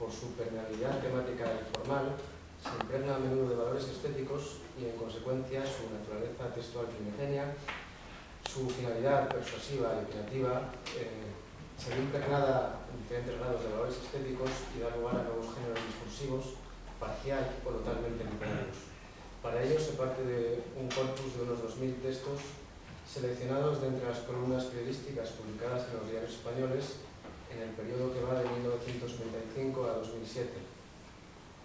por su permeabilidad temática y formal, se impregna a menudo de valores estéticos y, en consecuencia, su naturaleza textual primigenia, su finalidad persuasiva y opinativa, se ve impregnada en diferentes grados de valores estéticos y da lugar a nuevos géneros discursivos, parcial o totalmente literarios. Para ello se parte de un corpus de unos 2000 textos seleccionados de entre las columnas periodísticas publicadas en los diarios españoles en el periodo que va de 1995 a 2007.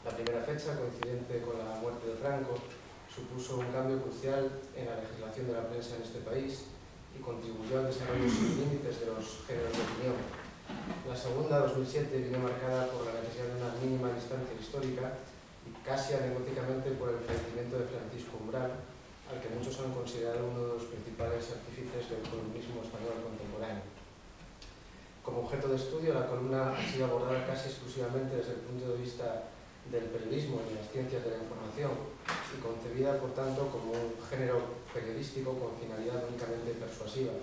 La primera fecha, coincidente con la muerte de Franco, supuso un cambio crucial en la legislación de la prensa en este país y contribuyó al desarrollo sin límites de los géneros de opinión. La segunda, 2007, vino marcada por la necesidad de una mínima distancia histórica y casi anecdóticamente por el fallecimiento de Francisco Umbral, al que muchos han considerado uno de los principales artífices del columnismo español contemporáneo. Como objeto de estudio, la columna ha sido abordada casi exclusivamente desde el punto de vista del periodismo y de las ciencias de la información y concebida, por tanto, como un género periodístico con finalidad únicamente persuasiva.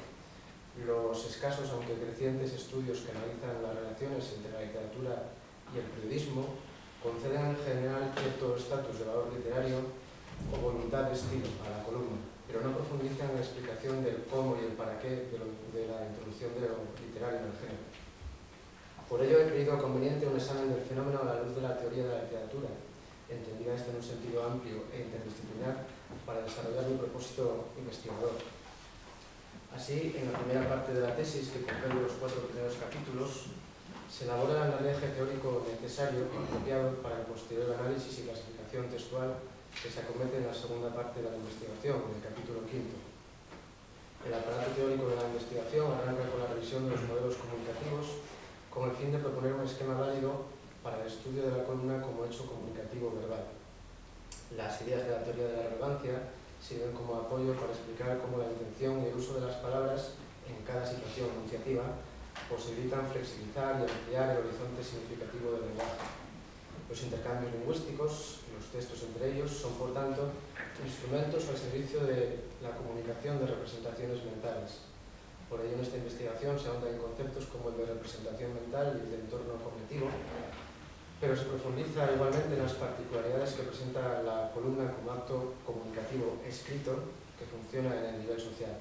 Los escasos, aunque crecientes, estudios que analizan las relaciones entre la literatura y el periodismo conceden en general cierto estatus de valor literario o voluntad de estilo a la columna, pero no profundizan en la explicación del cómo y el para qué de la introducción de lo literario en el género. Por ello he creído conveniente un examen del fenómeno a la luz de la teoría de la literatura, entendida esta en un sentido amplio e interdisciplinar, para desarrollar mi propósito investigador. Así, en la primera parte de la tesis, que comprende los 4 primeros capítulos, se elabora el análisis teórico necesario y apropiado para el posterior análisis y clasificación textual que se acomete en la segunda parte de la investigación, en el capítulo 5. El aparato teórico de la investigación arranca con la revisión de los modelos comunicativos con el fin de proponer un esquema válido para el estudio de la columna como hecho comunicativo verbal. Las ideas de la teoría de la relevancia sirven como apoyo para explicar cómo la intención y el uso de las palabras en cada situación enunciativa posibilitan flexibilizar y ampliar el horizonte significativo del lenguaje. Los intercambios lingüísticos, los textos entre ellos, son por tanto instrumentos al servicio de la comunicación de representaciones mentales. Por ello, en esta investigación se ahonda en conceptos como el de representación mental y el de entorno cognitivo, pero se profundiza igualmente en las particularidades que presenta la columna como acto comunicativo escrito que funciona en el nivel social.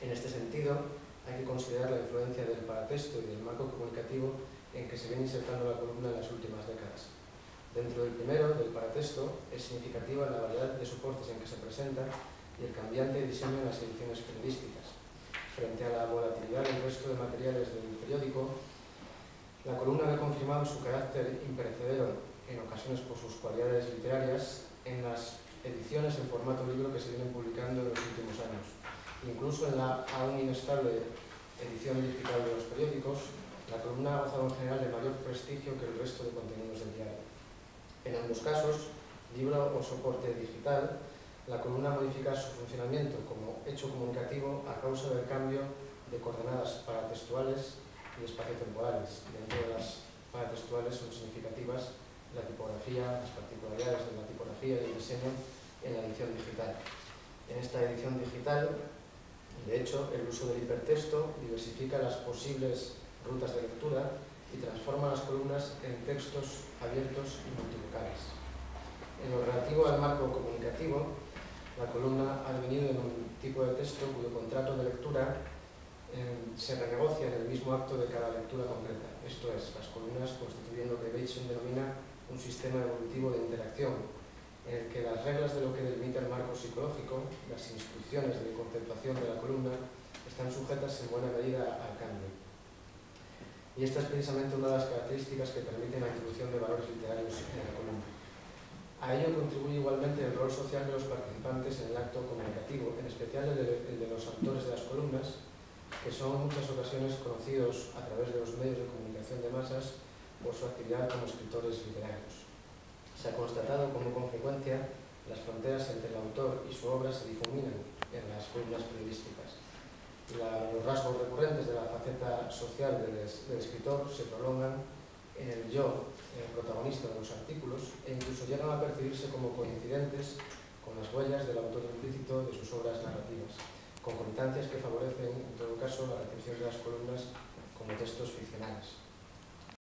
En este sentido, hay que considerar la influencia del paratexto y del marco comunicativo en que se viene insertando la columna en las últimas décadas. Dentro del primero, del paratexto, es significativa la variedad de soportes en que se presenta y el cambiante diseño en las ediciones periodísticas. Frente a la volatilidad del resto de materiales del periódico, la columna ha confirmado su carácter imperecedero, en ocasiones por sus cualidades literarias, en las ediciones en formato libro que se vienen publicando en los últimos años. Incluso en la aún inestable edición digital de los periódicos, la columna ha gozado en general de mayor prestigio que el resto de contenidos del diario. En ambos casos, libro o soporte digital, la columna modifica su funcionamiento como hecho comunicativo a causa del cambio de coordenadas paratextuales y espaciotemporales. Dentro de las paratextuales son significativas la tipografía, las particularidades de la tipografía y el diseño en la edición digital. En esta edición digital, de hecho, el uso del hipertexto diversifica las posibles rutas de lectura y transforma las columnas en textos abiertos y multivocales. En lo relativo al marco comunicativo, la columna ha devenido en un tipo de texto cuyo contrato de lectura se renegocia en el mismo acto de cada lectura concreta. Esto es, las columnas constituyen lo que Bateson denomina un sistema evolutivo de interacción, en el que las reglas de lo que delimita el marco psicológico, las instrucciones de contemplación de la columna, están sujetas en buena medida al cambio. Y esta es precisamente una de las características que permiten la introducción de valores literarios en la columna. A ello contribuye igualmente el rol social de los participantes en el acto comunicativo, en especial el de los autores de las columnas, que son en muchas ocasiones conocidos a través de los medios de comunicación de masas por su actividad como escritores literarios. Se ha constatado como con frecuencia las fronteras entre el autor y su obra se difuminan en las columnas periodísticas. Los rasgos recurrentes de la faceta social del escritor se prolongan en el yo protagonista de los artículos e incluso llegan a percibirse como coincidentes con las huellas del autor implícito de sus obras narrativas, concomitancias que favorecen, en todo caso, la recepción de las columnas como textos ficcionales.